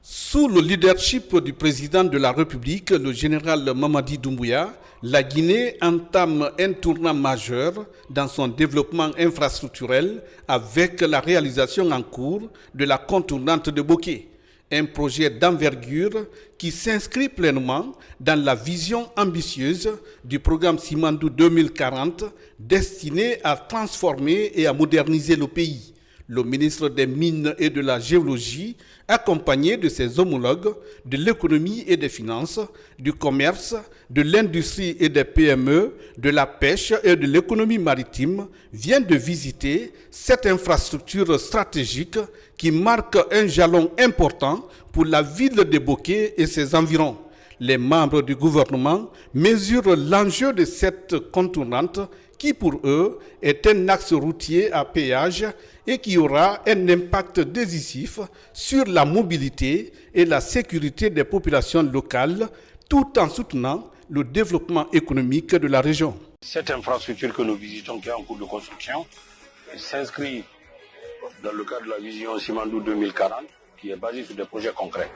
Sous le leadership du président de la République, le général Mamadi Doumbouya, la Guinée entame un tournant majeur dans son développement infrastructurel avec la réalisation en cours de la contournante de Boké, un projet d'envergure qui s'inscrit pleinement dans la vision ambitieuse du programme Simandou 2040 destiné à transformer et à moderniser le pays. Le ministre des Mines et de la Géologie, accompagné de ses homologues de l'économie et des finances, du commerce, de l'industrie et des PME, de la pêche et de l'économie maritime, vient de visiter cette infrastructure stratégique qui marque un jalon important pour la ville de Boké et ses environs. Les membres du gouvernement mesurent l'enjeu de cette contournante qui pour eux est un axe routier à péage et qui aura un impact décisif sur la mobilité et la sécurité des populations locales tout en soutenant le développement économique de la région. Cette infrastructure que nous visitons qui est en cours de construction s'inscrit dans le cadre de la vision Simandou 2040 qui est basée sur des projets concrets.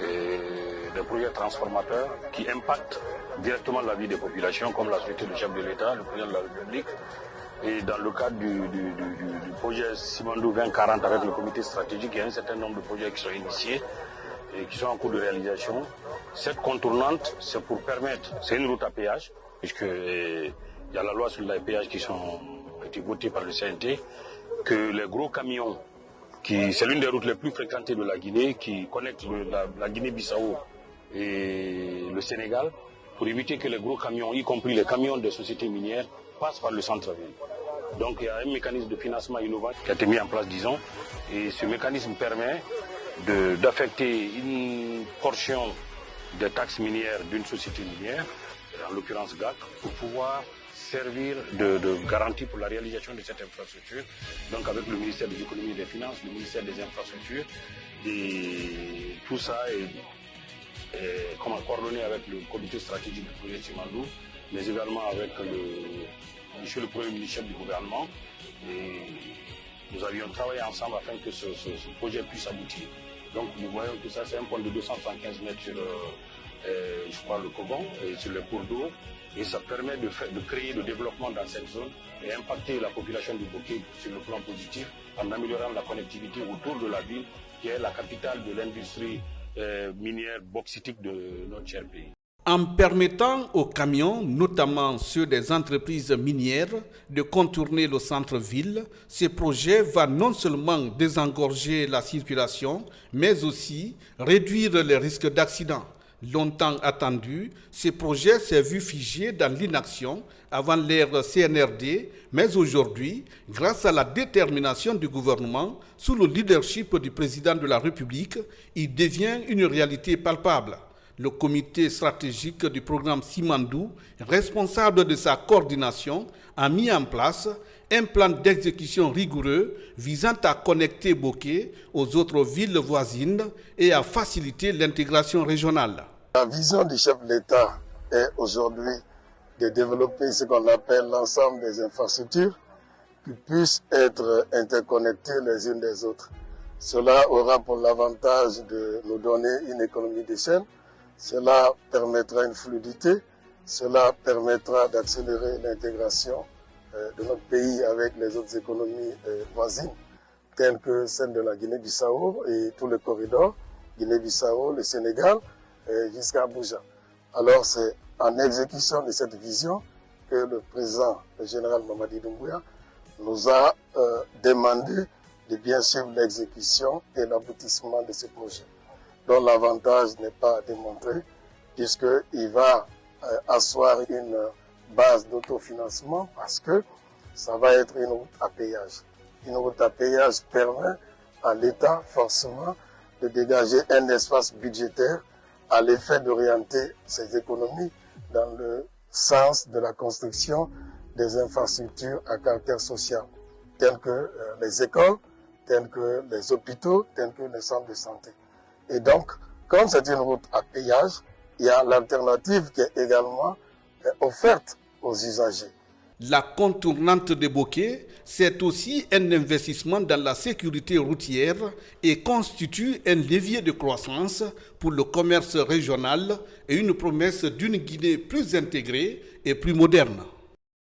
Des projets transformateurs qui impactent directement la vie des populations, comme l'a souhaité le chef de l'État, le président de la République. Et dans le cadre du projet Simandou 2040 avec le comité stratégique, il y a un certain nombre de projets qui sont initiés et qui sont en cours de réalisation. Cette contournante, c'est pour permettre, c'est une route à péage, puisqu'il y a la loi sur les péages qui a été votée par le CNT, que les gros camions, c'est l'une des routes les plus fréquentées de la Guinée, qui connecte la Guinée-Bissau et le Sénégal, pour éviter que les gros camions, y compris les camions des sociétés minières, passent par le centre-ville. Donc il y a un mécanisme de financement innovant qui a été mis en place, disons, et ce mécanisme permet d'affecter une portion des taxes minières d'une société minière, en l'occurrence GAC, pour pouvoir servir de garantie pour la réalisation de cette infrastructure, donc avec le ministère de l'économie et des finances, le ministère des infrastructures, et tout ça est coordonné avec le comité stratégique du projet Simandou, mais également avec monsieur le Premier ministre chef du gouvernement. Et nous avions travaillé ensemble afin que ce projet puisse aboutir. Donc nous voyons que ça c'est un pont de 275 mètres sur je crois le Cogon et sur les cours d'eau. Et ça permet de créer le développement dans cette zone et impacter la population du Boké sur le plan positif en améliorant la connectivité autour de la ville qui est la capitale de l'industrie minière bauxitique de notre cher pays. En permettant aux camions, notamment ceux des entreprises minières, de contourner le centre-ville, ce projet va non seulement désengorger la circulation, mais aussi réduire les risques d'accident. Longtemps attendu, ce projet s'est vu figé dans l'inaction avant l'ère CNRD, mais aujourd'hui, grâce à la détermination du gouvernement, sous le leadership du président de la République, il devient une réalité palpable. Le comité stratégique du programme Simandou, responsable de sa coordination, a mis en place un plan d'exécution rigoureux visant à connecter Boké aux autres villes voisines et à faciliter l'intégration régionale. La vision du chef de l'État est aujourd'hui de développer ce qu'on appelle l'ensemble des infrastructures qui puissent être interconnectées les unes des autres. Cela aura pour l'avantage de nous donner une économie d'échelle. Cela permettra une fluidité, cela permettra d'accélérer l'intégration de notre pays avec les autres économies voisines, telles que celle de la Guinée-Bissau et tout le corridor, Guinée-Bissau, le Sénégal, jusqu'à Abuja. Alors c'est en exécution de cette vision que le président, le général Mamadi Doumbouya, nous a demandé de bien suivre l'exécution et l'aboutissement de ce projet, dont l'avantage n'est pas démontré, puisqu'il va asseoir une base d'autofinancement parce que ça va être une route à péage. Une route à péage permet à l'État forcément de dégager un espace budgétaire à l'effet d'orienter ses économies dans le sens de la construction des infrastructures à caractère social, telles que les écoles, telles que les hôpitaux, tels que les centres de santé. Et donc, comme c'est une route à péage, il y a l'alternative qui est également offerte aux usagers. La contournante de Bokeh, c'est aussi un investissement dans la sécurité routière et constitue un levier de croissance pour le commerce régional et une promesse d'une Guinée plus intégrée et plus moderne.